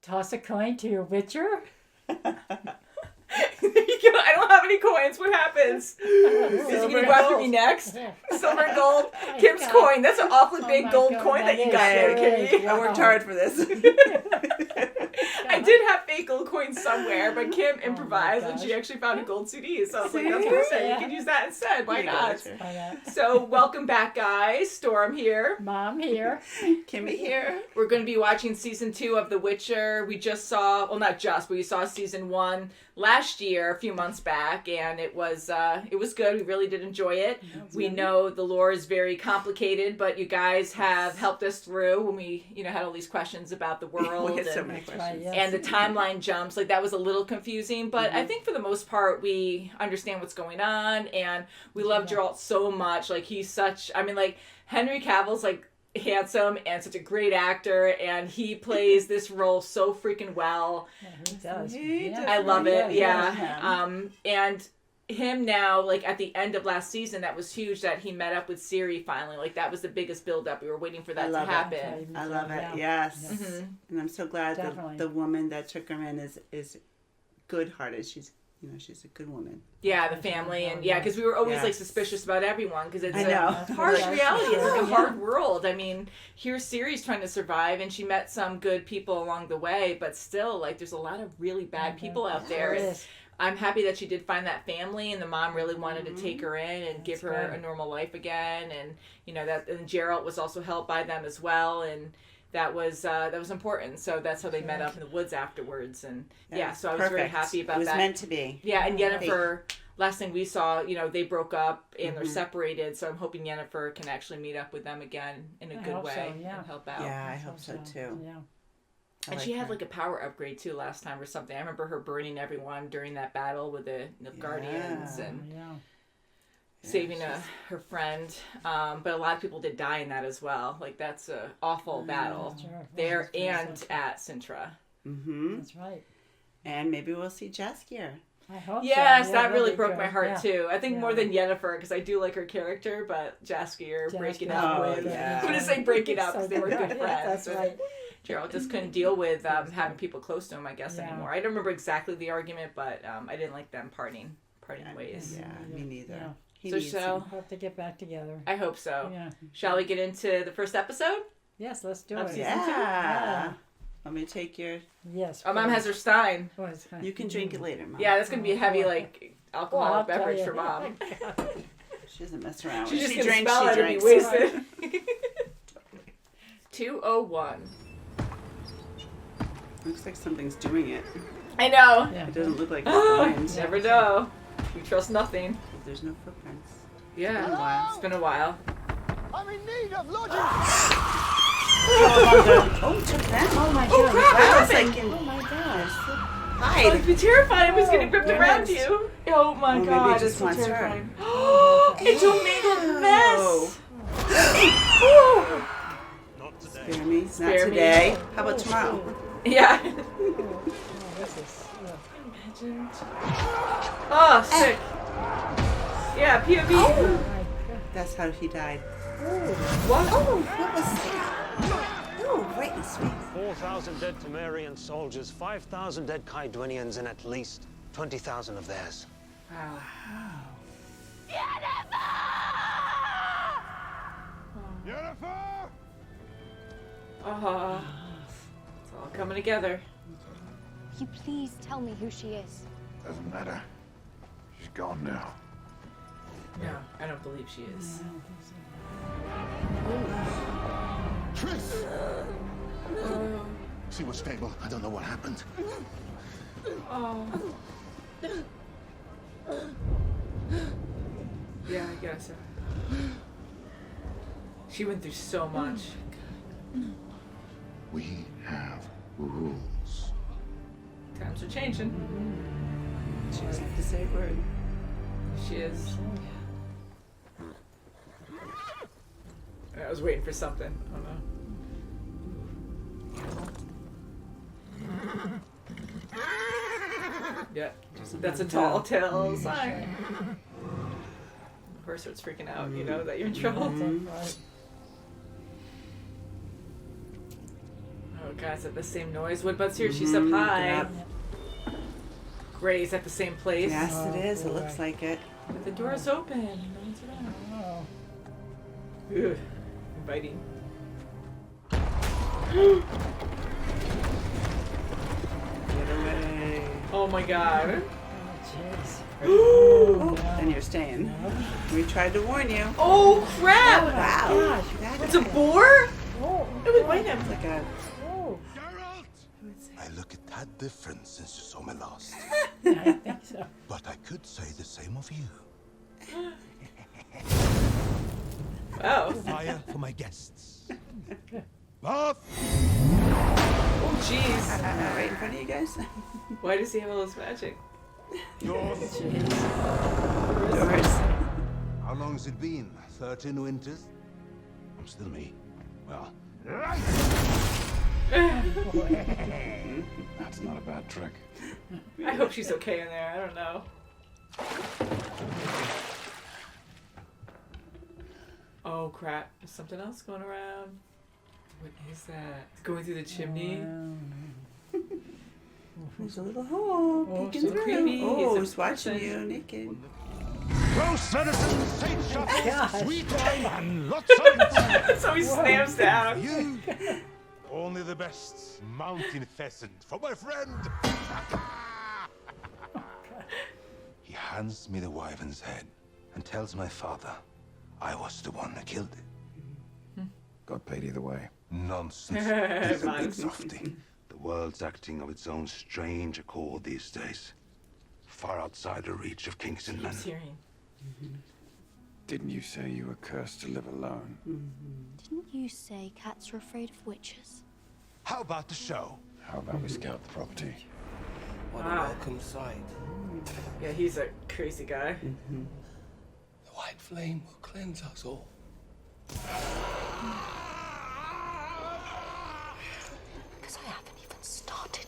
toss a coin to your witcher. There you go. I don't have any coins. What happens? Is he going to go after me next? Silver and gold. Kim's coin. That's an awfully big gold coin that you got there, Kimmy. I worked hard for this. I did have fake gold coins somewhere, but Kim improvised and she actually found a gold CD. So I was like, that's perfect. You can use that instead. Why not? So welcome back, guys. Storm here. Mom here. Kimmy here. We're going to be watching season 2 of The Witcher. We just saw, well, not just, but we saw season 1 last year, a few months back, and it was good. We really did enjoy it. We know the lore is very complicated, but you guys have helped us through when we, had all these questions about the world. We had so many questions. And the timeline jumps, like that was a little confusing, but I think for the most part we understand what's going on, and we love Geralt so much. Like he's such, Henry Cavill's like handsome and such a great actor, and he plays this role so freaking well. Yeah, he does. I love it. Yeah. And him now, like at the end of last season, that was huge that he met up with Ciri finally. Like that was the biggest build up. We were waiting for that to happen. I love it. Yes. Mm-hmm. And I'm so glad that the woman that took her in is good hearted. She's a good woman. Yeah, the family, and because we were always like suspicious about everyone because it's a harsh reality. It's like a hard world. I mean, here's Ciri's trying to survive, and she met some good people along the way, but still, like, there's a lot of really bad people out there. And I'm happy that she did find that family, and the mom really wanted to take her in and give her a normal life again, and and Geralt was also helped by them as well, and that was important. So that's how they met up in the woods afterwards, and so I was very happy about that. It was meant to be. Yeah, and Yennefer, last thing we saw, they broke up and they're separated, so I'm hoping Yennefer can actually meet up with them again in a good way and help out. Yeah, I hope so too. Yeah. And she had like a power upgrade too last time or something. I remember her burning everyone during that battle with the Guardians and saving her friend. But a lot of people did die in that as well. Like that's an awful battle there and at Sintra. Mm-hmm. That's right. And maybe we'll see Jaskier. I hope yes, so. that really broke my heart too. I think more than Yennefer, because I do like her character, but Jaskier breaking up with... I'm going to say breaking up because they were good friends. That's right. Geralt just couldn't deal with having people close to him, I guess, anymore. I don't remember exactly the argument, but I didn't like them parting ways. Yeah, me neither. Yeah. So hope to get back together. I hope so. Yeah. Shall we get into the first episode? Yes, let's do it. Yeah. Want me to take your... Yes. Oh, Mom has her Stein. You can drink it later, Mom. Yeah, that's going to be a heavy, alcoholic beverage for Mom. She doesn't mess around. She's just going to spell it and be wasted. 2:01. Looks like something's doing it. I know. Yeah. It doesn't look like it's the wind. Never know. We trust nothing. There's no footprints. Yeah. It's been a while. I'm in need of lodging. Took that. Oh my God. That was like oh my gosh. Hide. It'd be terrifying. It was getting ripped around you. Oh my God. Maybe it just wants terrifying. It's a mangled mess. Not today. Spare me. Not today. How about tomorrow? Yeah. Imagine. Oh, sick. Yeah, POV. Oh my God. That's how he died. What? Oh, what was that? Oh, right in his face. 4,000 dead Temerian soldiers, 5,000 dead Kaidwinians, and at least 20,000 of theirs. Wow. Yennefer! It's all coming together. Will you please tell me who she is? Doesn't matter. She's gone now. No, I don't believe she is. Triss! She was stable. I don't know what happened. Oh. Yeah, I guess so. She went through so much. We have rules. Times are changing. She doesn't have to say a word. She is. I was waiting for something. Oh no. Yeah, that's a tall tale sign. The horse starts freaking out, you know, that you're in trouble. Right. Oh God, is that the same noise? What about here? She's up high. Yep. Great, is that the same place? Yes, Oh, it is. It boy. looks like it. But the door's open. No one's around. Oh. Ugh, inviting. Get away. Oh my god. Jeez. Oh, then you're staying. We tried to warn you. Oh crap! Wow. Gosh. That It's a boar? Oh. It was wait a It's like a. Oh. I look a tad different since you saw me last. Yeah, I think so. But I could say the same of you. Wow. Fire for my guests. Bath! Oh jeez. Right in front of you guys. Why does he have all this magic? Doors. Doors. How long's it been? 13 winters? I'm still me. Well, That's not a bad trick. I hope she's okay in there. I don't know. Oh crap. There's something else going around. What is that? It's going through the chimney. There's a little hole Oh, peeking so through. creepy. Oh, It's he's a watching person. you naked. roast venison, sage Gosh. shuffles, sweet wine, and lots of it. So he snaps down. You, only the best mountain pheasant for my friend. He hands me the wyvern's head and tells my father I was the one that killed it. Got paid either way. Nonsense. He's a big Nonsense. softy. The world's acting of its own strange accord these days. Far outside the reach of kings and men. Keeps hearing. Didn't you say you were cursed to live alone? Didn't you say cats are afraid of witches? How about the show? How about we scout the property? What Wow. a welcome sight. Yeah, he's a crazy guy. The white flame will cleanse us all. Because I haven't even started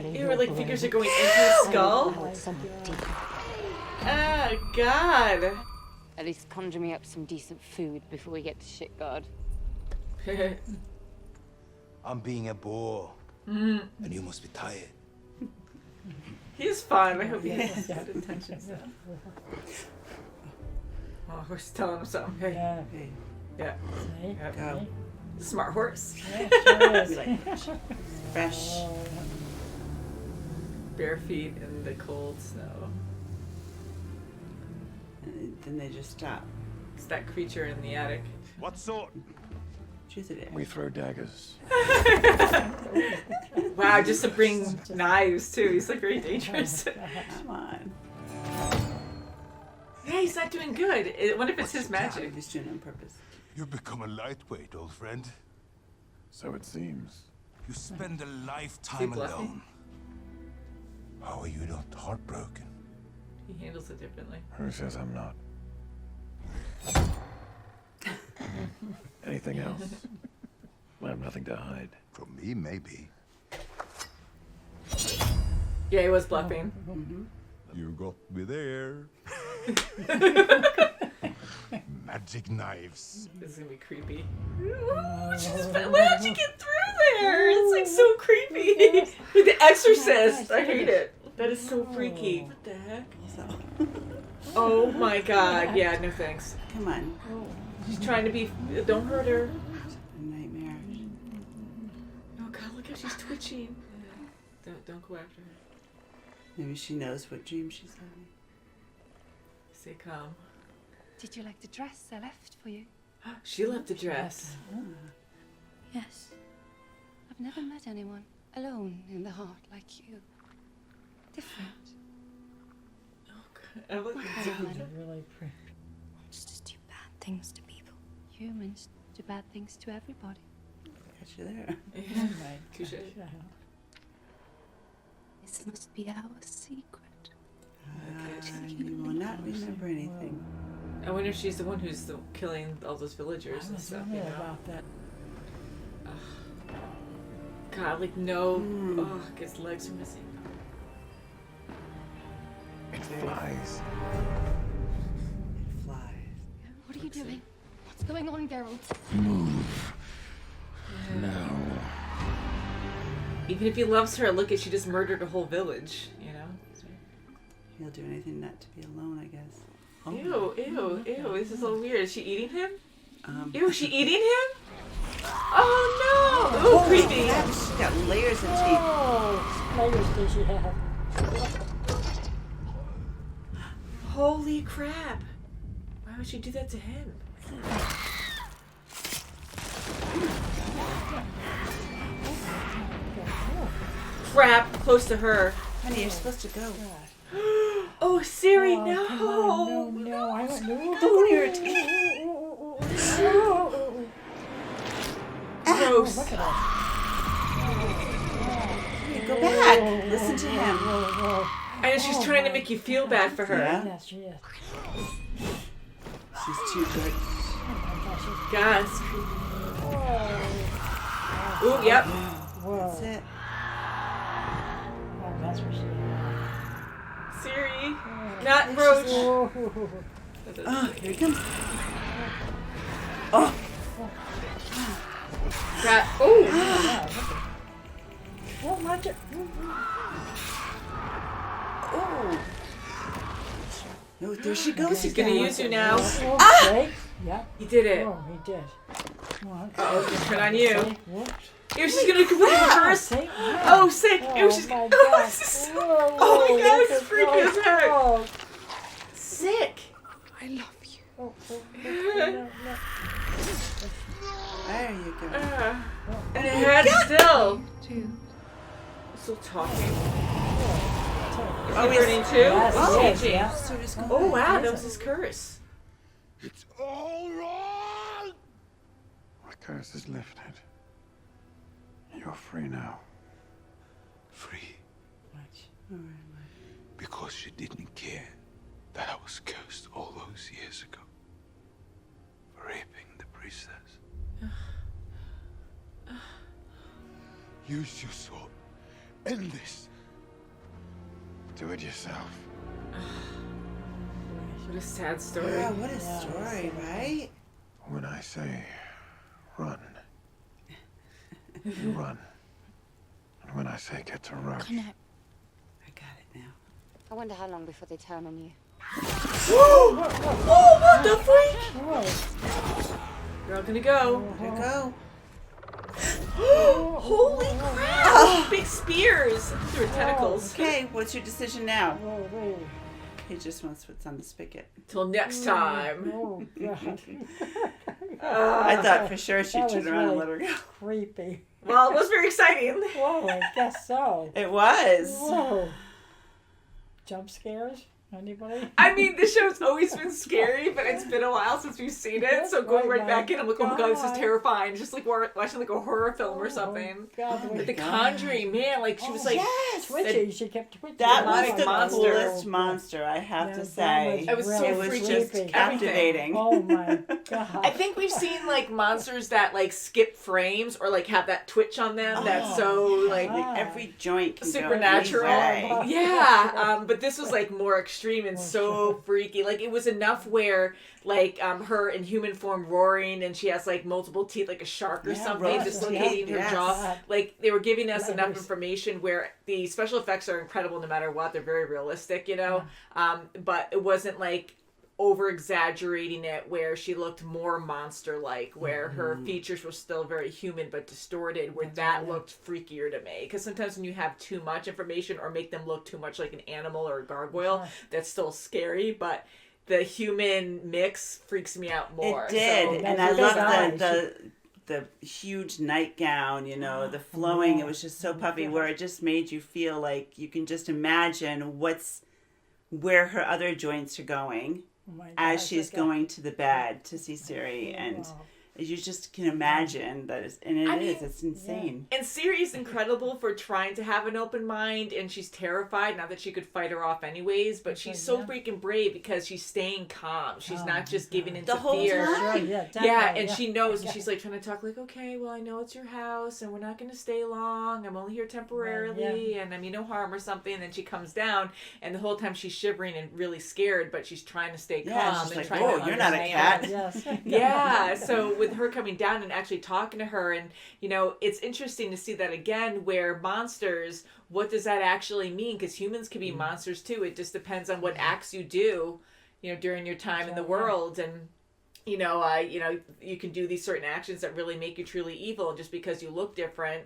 yet. Ew, like fingers are going into his skull. Ah, God. At least conjure me up some decent food before we get to Shitguard. I'm being a bore. And you must be tired. He's fun. I hope he has good intentions. Oh, we're telling him something. Hey. Yeah. Yeah. See? Yeah. Go. Smart horse. Yeah, sure is. Fresh. Bare feet in the cold snow. And then they just stop. It's that creature in the attic. What sort? Choose it. We throw daggers. Wow, just to bring knives too. He's like very dangerous. Come on. Hey, he's not doing good. I wonder if it's his magic. He's doing it on purpose. You've become a lightweight, old friend. So it seems. You spend a Is he lifetime bluffing? alone. How are you not heartbroken? He handles it differently. Who says I'm not? Anything else? I have nothing to hide. From me, maybe. Yeah, he was bluffing. You got me there. Magic knives. This is gonna be creepy. Ooh, how'd you get through there? It's like so creepy. Like The Exorcist. I hate it. That is so freaky. What the heck? So, Oh my god. Yeah, no thanks. come on. She's trying to be. Don't hurt her. A nightmare. Oh god, look how she's twitching. Don't go after her. Maybe she knows what dream she's having. Stay calm. Did you like the dress I left for you? She left a dress. Yes. I've never met anyone alone in the heart like you. Different. Oh god. I'm looking Really pretty. Monsters do bad things to people. Humans do bad things to everybody. Got you there. Yeah. Right. Touche. Yeah. This must be our secret. You will not remember anything. I wonder if she's the one who's killing all those villagers I and was stuff, you wondering know? about that. God, like no. Oh, I guess legs are missing. It flies. It flies. What are you doing? What's going on, Geralt? Move. Even if he loves her, look at she just murdered a whole village, you know? He'll do anything not to be alone, I guess. Oh. Ew. This is so weird. Is she eating him? Ew, she eating him? Oh no! Ooh, creepy. Yeah, she's got layers of teeth. Oh, layers does she have? Holy crap. Why would she do that to him? Crap, close to her. Honey, you're supposed to go. Oh, Ciri, Oh, no. come on, no, I don't know. Don't near it. Gross. Look at that. Hey, go back. Listen to him. I know she's trying to make you feel bad for her. Yeah. Yes, she is. She's too good. God, it's creepy. Ooh, yep. Whoa. That's it. Oh, that's where she is. Siri, not Roach. Oh, here he comes. Oh. Got, oh. Oh, watch it. Oh. Oh, there she goes. He's gonna use you now. Okay. Yep. He did it. Oh, he did. Well, Uh-oh, she's gonna turn on you. Whoops. Ew, she's gonna complete reverse. See? Yeah. Oh, sick. Ew, she's my gonna. God. Oh, this is Whoa, oh my whoa, God, look it's at freaky as those. heck. Oh, Sick. I love you. oh, no. There you go. And it had still. Too. Still talking. Is Oh, he he's- burning too? Yes, Oh, yes, gee. yeah. So just go Oh, back. wow, that was his curse. It's all wrong! My curse is lifted. You're free now. Free. All right, Mike. Because she didn't care that I was cursed all those years ago. For raping the priestess. Use your sword. End this. Do it yourself. What a sad story. Yeah, what a story, right? When I say run, you run. And when I say get to Roach, Connect. I got it now. I wonder how long before they turn on you. Whoa! What the freak? You're all gonna go. There you go. Holy crap! Big spears through her tentacles. Okay, what's your decision now? Whoa. He just wants what's on the spigot. Till next time. Oh, God. I thought for sure she'd That turn was around and really let her go. creepy. Well, it was very exciting. Whoa, I guess so. It was. Whoa. Jump scares? Anybody? I mean, this show's always been scary, but it's been a while since we've seen it. So going right back in, I'm like, oh my God, this is terrifying. Just like watching like a horror film or something. God, But The Conjuring, man, like she was like, Yes! twitchy. She kept twitching. That demonic was the monster. coolest monster, I have to that say. It was so It was freaky. just Everything. captivating. Oh my God. I think we've seen like monsters that like skip frames or like have that twitch on them. That's so like Like every joint can supernatural. go any way. Yeah, but this was like more extreme and so freaky. Like it was enough where like her in human form roaring and she has like multiple teeth like a shark or Yeah, something rows of dislocating teeth, her yes. jaw. Like they were giving us enough Layers. information where the special effects are incredible no matter what. They're very realistic, you know. But it wasn't like over exaggerating it where she looked more monster like, where her features were still very human but distorted, where that looked freakier to me. Because sometimes when you have too much information or make them look too much like an animal or a gargoyle, that's still scary, but the human mix freaks me out more. It did, So, and I love the huge nightgown, you know, the flowing. It was just so puffy, where it just made you feel like you can just imagine where her other joints are going as she's going to the bed to see Ciri, and you just can imagine that, it's insane. And Ciri's incredible for trying to have an open mind, and she's terrified, not that she could fight her off anyways, but she's so freaking brave because she's staying calm. She's not just giving into The whole fear. time. Yeah, and she knows, and she's like trying to talk like, okay, well, I know it's your house, and we're not going to stay long. I'm only here temporarily, and I mean no harm or something. And then she comes down, and the whole time she's shivering and really scared, but she's trying to stay calm she's and like, trying "Oh, to you're not a understand. cat." Yes. Yeah, so with with her coming down and actually talking to her, and it's interesting to see that again, where monsters, what does that actually mean? Because humans can be monsters too. It just depends on what acts you do, during your time in the world, and you can do these certain actions that really make you truly evil, and just because you look different,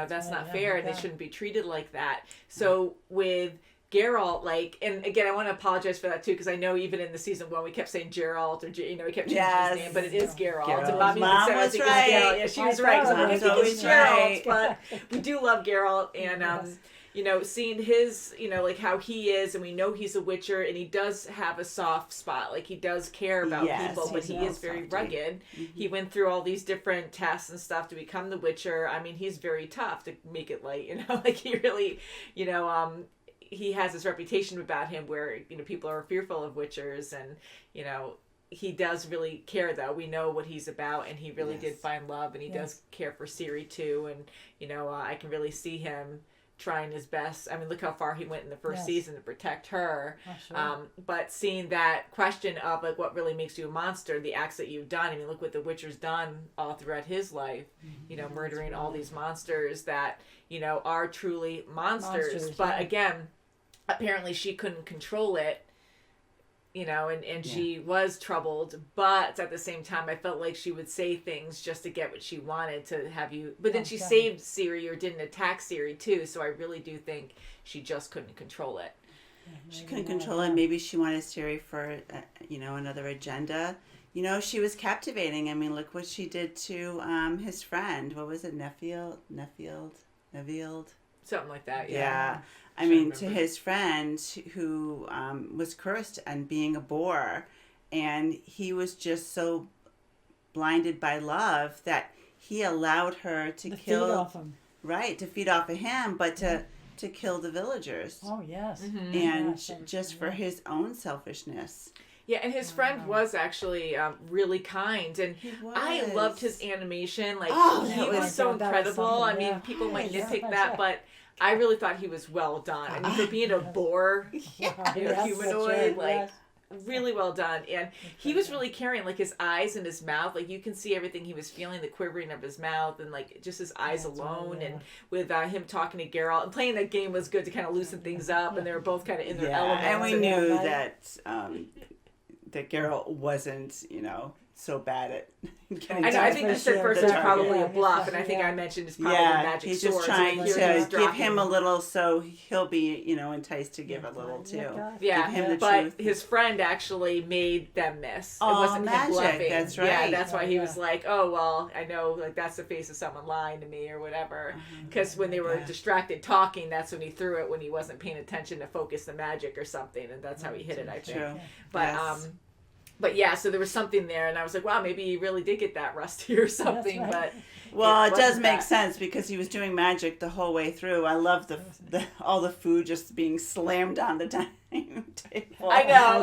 that's not fair, and they shouldn't be treated like that. So with Geralt, and again, I want to apologize for that too, because I know even in the season 1 we kept saying Geralt, or we kept changing his name, but it is Geralt. And Bobby Mom said, was I think right. it's Geralt. Yeah, she was right. So I think it's Geralt, right. but we do love Geralt, and seeing his, like how he is, and we know he's a Witcher, and he does have a soft spot. Like, he does care about people, but he is very rugged. He went through all these different tests and stuff to become the Witcher. I mean, he's very tough, to make it light, like he really, he has this reputation about him where, people are fearful of Witchers, and, he does really care, though. We know what he's about, and he really did find love, and he does care for Ciri, too, and, I can really see him trying his best. I mean, look how far he went in the first season to protect her. But seeing that question of, like, what really makes you a monster, the acts that you've done. I mean, look what the Witcher's done all throughout his life, murdering all these monsters that, are truly monsters. But again, apparently she couldn't control it, and she was troubled, but at the same time, I felt like she would say things just to get what she wanted to have you. But then she saved Ciri, or didn't attack Ciri too, so I really do think she just couldn't control it. She couldn't control it. Maybe she wanted Ciri for, another agenda. She was captivating. I mean, look what she did to his friend. What was it, Neffield? Something like that, yeah. I mean, to his friend who was cursed and being a boar, and he was just so blinded by love that he allowed her to kill, feed off him. Right, to feed off of him, but to kill the villagers. Oh yes, and just for his own selfishness. Yeah, and his friend was actually really kind, and I loved his animation. Like, he was so incredible. I mean, people might nitpick that, but I really thought he was well done. I mean, for being a boar, humanoid, really well done. And he was really carrying, like, his eyes and his mouth. Like, you can see everything he was feeling, the quivering of his mouth, and, like, just his eyes alone. And with him talking to Geralt, and playing that game was good to kind of loosen things up, and they were both kind of in their element. And we knew that that Geralt wasn't, so bad at getting. I know. I think you said first it was probably a bluff, and I think I mentioned it's probably magic he's swords. Just trying to give him a little, so he'll be, enticed to give a little too. Yeah, give him the but truth. His friend actually made them miss. Oh, it wasn't magic. Him bluffing. That's right. Yeah, that's why he was like, "Oh well, I know, like that's the face of someone lying to me or whatever." Because when they were distracted talking, that's when he threw it when he wasn't paying attention to focus the magic or something, and that's how he hit it. I think. True. But But yeah, so there was something there, and I was like, wow, maybe he really did get that rusty or something. Right. But well, it does make sense because he was doing magic the whole way through. I love the all the food just being slammed on the dining table. I know.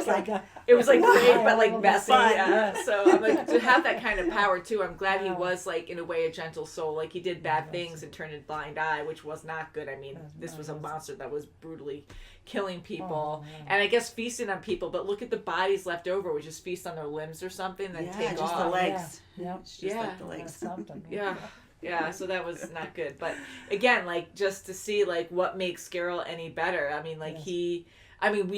It was like great, but like messy. Fun. So I'm like, to have that kind of power too, I'm glad he was like in a way a gentle soul. Like he did bad things and turned a blind eye, which was not good. I mean, this was a monster that was brutally killing people, and I guess feasting on people. But look at the bodies left over, which is feast on their limbs or something, then take just off. the legs. Yeah. Just like the legs. Yeah, so that was not good. But again, like just to see like what makes Geralt any better. I mean, like we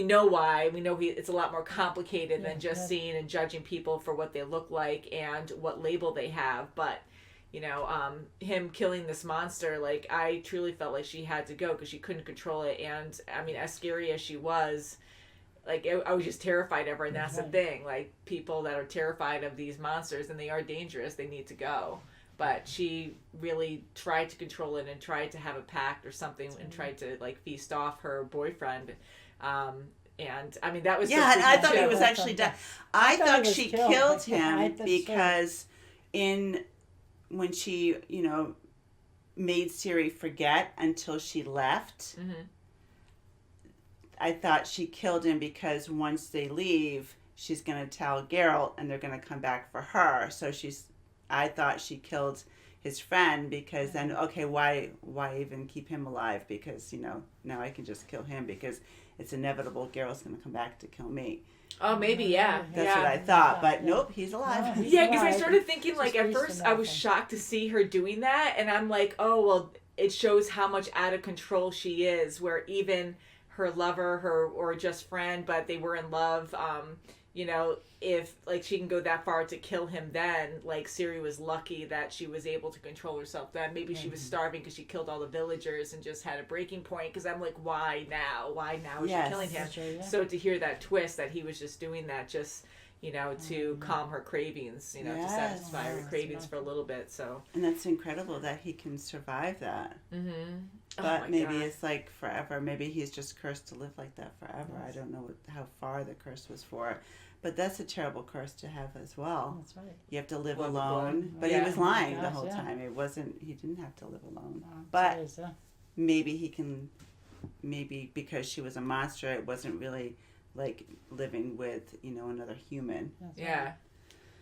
know why. We know it's a lot more complicated than just seeing and judging people for what they look like and what label they have. But him killing this monster, like I truly felt like she had to go because she couldn't control it. And I mean, as scary as she was, like I was just terrified of her. And that's the thing, like people that are terrified of these monsters and they are dangerous, they need to go. But she really tried to control it and tried to have a pact or something and tried to like feast off her boyfriend. And I mean, that was and I thought he was actually dead. I thought she killed him because when she, made Ciri forget until she left, I thought she killed him because once they leave, she's going to tell Geralt and they're going to come back for her. So I thought she killed his friend because then, okay, why even keep him alive? Because, now I can just kill him because it's inevitable Geralt's going to come back to kill me. Oh, maybe, yeah. That's what I thought, but nope, he's alive. No. Yeah, because I Right. started thinking, like, Just at reached first for I was nothing. shocked to see her doing that, and I'm like, oh, well, it shows how much out of control she is, where even her lover, or just friend, but they were in love, you know, if, like, she can go that far to kill him then, like, Ciri was lucky that she was able to control herself then. Maybe she was starving because she killed all the villagers and just had a breaking point, because I'm like, why now? Why now is Yes. she killing him? That's right, yeah. So to hear that twist that he was just doing that just, you know, to calm her cravings, you know, to Yes. satisfy her Yes, cravings yeah. for a little bit, so. And that's incredible that he can survive that. Mm-hmm. But maybe it's like forever. Maybe he's just cursed to live like that forever. I don't know how far the curse was for. But that's a terrible curse to have as well. That's right. You have to live Live alone. alone. But Yeah. he was lying Oh the my whole gosh, yeah. time. He didn't have to live alone. Oh, But serious, yeah. maybe he can, maybe because she was a monster, it wasn't really like living with, another human. That's Yeah. right.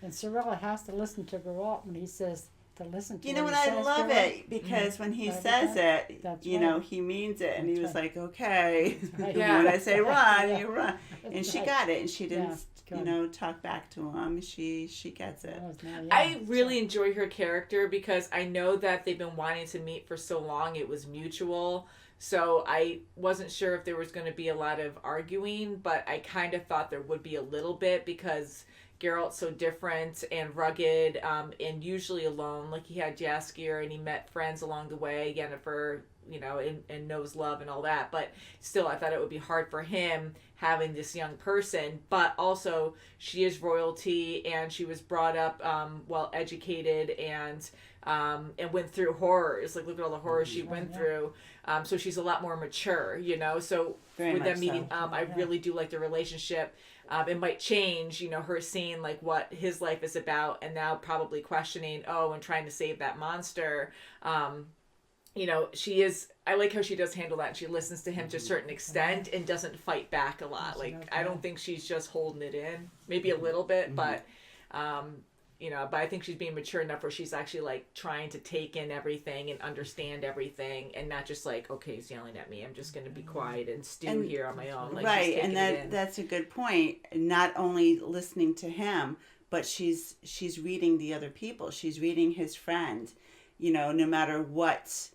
And Cirilla has to listen to Geralt when he says to listen to You know what what? he I says love to her. it because when he Right, says it, that's he right. means it, and That's he was right. like, "Okay, right. Yeah. when I say run, Yeah. you run," and That's she right. got it, and she didn't, Yeah, good. talk back to him. She gets it. That was now, yeah, I that's really right. enjoy her character because I know that they've been wanting to meet for so long. It was mutual. So I wasn't sure if there was going to be a lot of arguing, but I kind of thought there would be a little bit because Geralt's so different and rugged, and usually alone. Like, he had Jaskier and he met friends along the way, Yennefer, and knows love and all that. But still, I thought it would be hard for him having this young person. But also, she is royalty and she was brought up well educated and went through horrors. Like, look at all the horrors she went through. So she's a lot more mature, So Very with them much meeting, so. I really do like the relationship. It might change, her seeing like what his life is about, and now probably questioning, and trying to save that monster. She is. I like how she does handle that. She listens to him to a certain extent and doesn't fight back a lot. Like, I don't think she's just holding it in. Maybe a little bit, but but I think she's being mature enough where she's actually like trying to take in everything and understand everything, and not just like, okay, he's yelling at me, I'm just going to be quiet and stew here on my own. Like, Right, she's and taking it in. that's a good point. Not only listening to him, but she's reading the other people. She's reading his friend. No matter what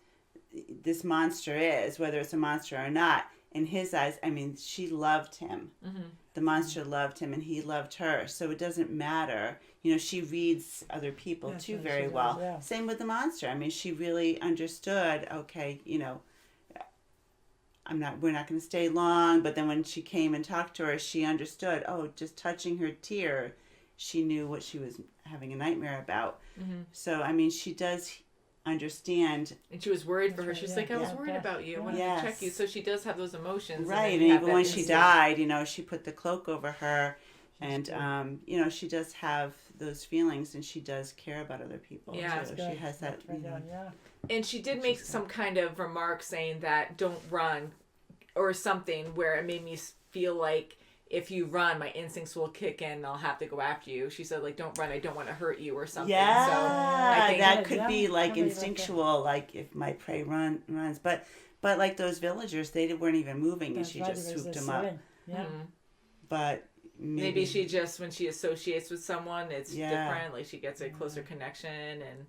this monster is, whether it's a monster or not, in his eyes, I mean, she loved him. Mm-hmm. The monster loved him, and he loved her. So it doesn't matter. She reads other people That's too right, very she does, well. yeah. Same with the monster. I mean, she really understood. Okay, we're not going to stay long. But then when she came and talked to her, she understood. Oh, just touching her tear, she knew what she was having a nightmare about. Mm-hmm. So I mean, she does understand. And she was worried for her. That's She's right, like, I was yeah. worried Yeah. about you. I wanted Yes. to check you. So she does have those emotions. Right, then and have even that when she instinct. died, she put the cloak over her, and she does have those feelings, and she does care about other people. Yeah. so Good. she has that. That's right, yeah. And she did make some kind of remark saying that don't run or something, where it made me feel like if you run, my instincts will kick in and I'll have to go after you. She said, like, don't run, I don't want to hurt you or something. Yeah, So I think that could be yeah, like somebody like that. instinctual, like if my prey runs, but like those villagers, they weren't even moving, and That's she right, just it was swooped a them up. syringe. Yeah. But maybe she just, when she associates with someone, it's Yeah. different. Like, she gets a closer connection. And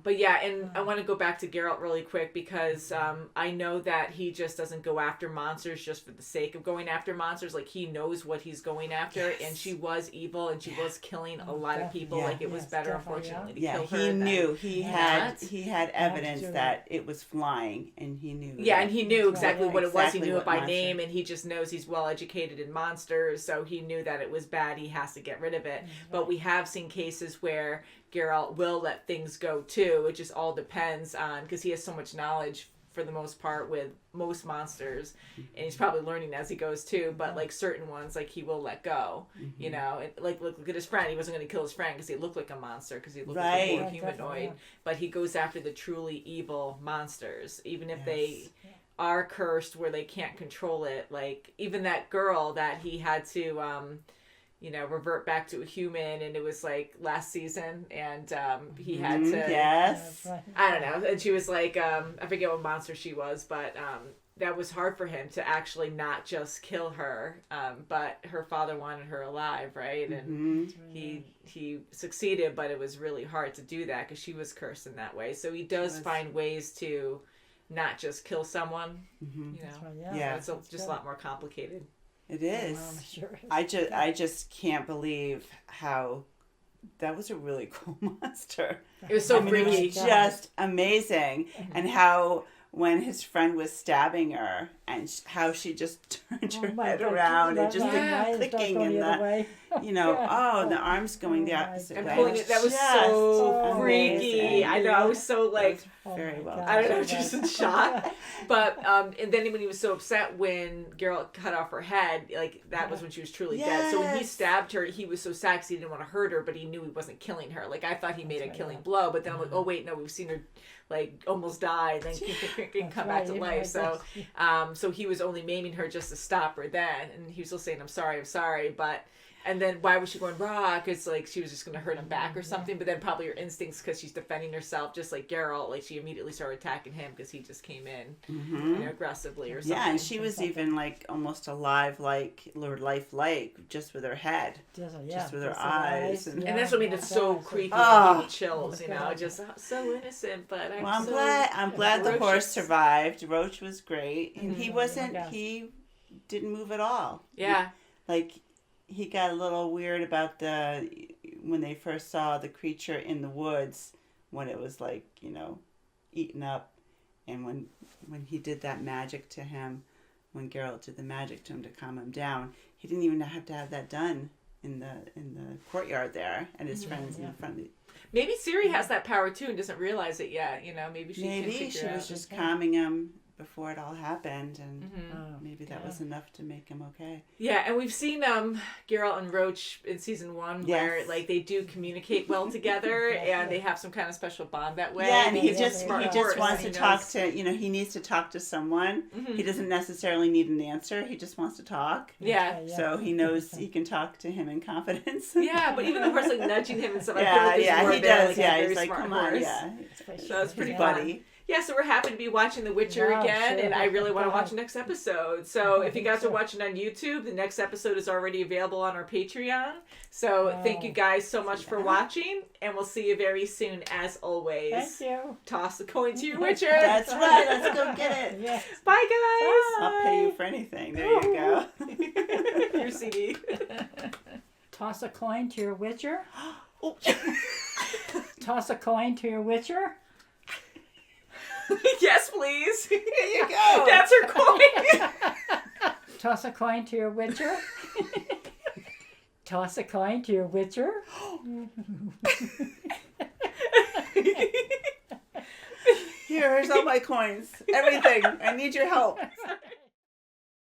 but yeah, and I want to go back to Geralt really quick because I know that he just doesn't go after monsters just for the sake of going after monsters. Like, he knows what he's going after. Yes. And she was evil, and she was killing a lot of people. Yeah. Like, it was Yes, better, definitely, unfortunately, to yeah, kill her. he than- knew he What? had evidence Absolutely. that it was flying, and he knew. Yeah, that- and he knew exactly Yeah, what it was. He exactly knew it what by monster. name, and he just knows he's well educated in monsters, so he knew that it was bad. He has to get rid of it. But we have seen cases where Geralt will let things go too. It just all depends on, because he has so much knowledge for the most part with most monsters, and he's probably learning as he goes too. But like certain ones, like, he will let go. And, like look at his friend. He wasn't going to kill his friend because he looked like a monster, because he looked like a Right. more Yeah, humanoid. definitely, yeah. But he goes after the truly evil monsters, even if they Yes. are cursed where they can't control it. Like, even that girl that he had to revert back to a human, and it was like last season, and he had to Yes. That's right. I don't know, and she was like I forget what monster she was, but that was hard for him to actually not just kill her, but her father wanted her alive, right? And he succeeded, but it was really hard to do that because she was cursed in that way. So he does find ways to not just kill someone, you know. So it's just a lot more complicated. It is. Sure is. I just can't believe how that was a really cool monster. It was so It freaky. was just amazing, and how when his friend was stabbing her, and how she just turned her head around and just clicking in the, you know, the arms going the opposite way. And pulling it, that was so freaky. amazing. I know, I was so like, very well. I don't know, just in shock. But, and then when he was so upset when Geralt cut off her head, like, that was when she was truly dead. So when he stabbed her, he was so sad because he didn't want to hurt her, but he knew he wasn't killing her. Like, I thought he made a killing blow, but then I'm like, oh wait, no, we've seen her, like, almost die, and then come back to life. So, so he was only maiming her just to stop her then, and he was still saying, I'm sorry, but, and then why was she going raw? Because, like, she was just going to hurt him back or something, but then probably her instincts, because she's defending herself, just like Geralt, like, she immediately started attacking him because he just came in, you know, aggressively or something. Yeah, and she was even, like, almost alive, like, or lifelike, just with her head. Just with her eyes. And that's what made it so creepy and gave me chills, you know, just so innocent, but I'm glad the horse survived. Roach was great, and he didn't move at all. Yeah. He got a little weird about when they first saw the creature in the woods, when it was, like, you know, eaten up, and when he did that magic to him, when Geralt did the magic to him to calm him down, he didn't even have to have that done in the courtyard there, and his friends in front of the... Maybe Ciri has that power too and doesn't realize it yet, you know, maybe she was just calming him before it all happened, and maybe that was enough to make him okay. Yeah, and we've seen Geralt and Roach in season 1 where like they do communicate well together and they have some kind of special bond that way. Yeah, and he just wants to talk to, you know, he needs to talk to someone. He doesn't necessarily need an answer. He just wants to talk. Yeah. So he knows he can talk to him in confidence. Yeah, but even the horse like nudging him and stuff. I feel like he does. He's like, come on, So it's pretty buddy. Yeah, so we're happy to be watching The Witcher again, and I really want to watch the next episode. So if you guys are watching on YouTube, the next episode is already available on our Patreon. So thank you guys so much for watching, and we'll see you very soon, as always. Thank you. Toss the coin to your Witcher. That's right. Let's go get it. Yes. Bye, guys. I'll pay you for anything. There you go. Your CD. Toss a coin to your Witcher. Toss a coin to your Witcher. Yes, please. Here you go. That's her coin. Toss a coin to your Witcher. Toss a coin to your Witcher. Here's all my coins. Everything. I need your help.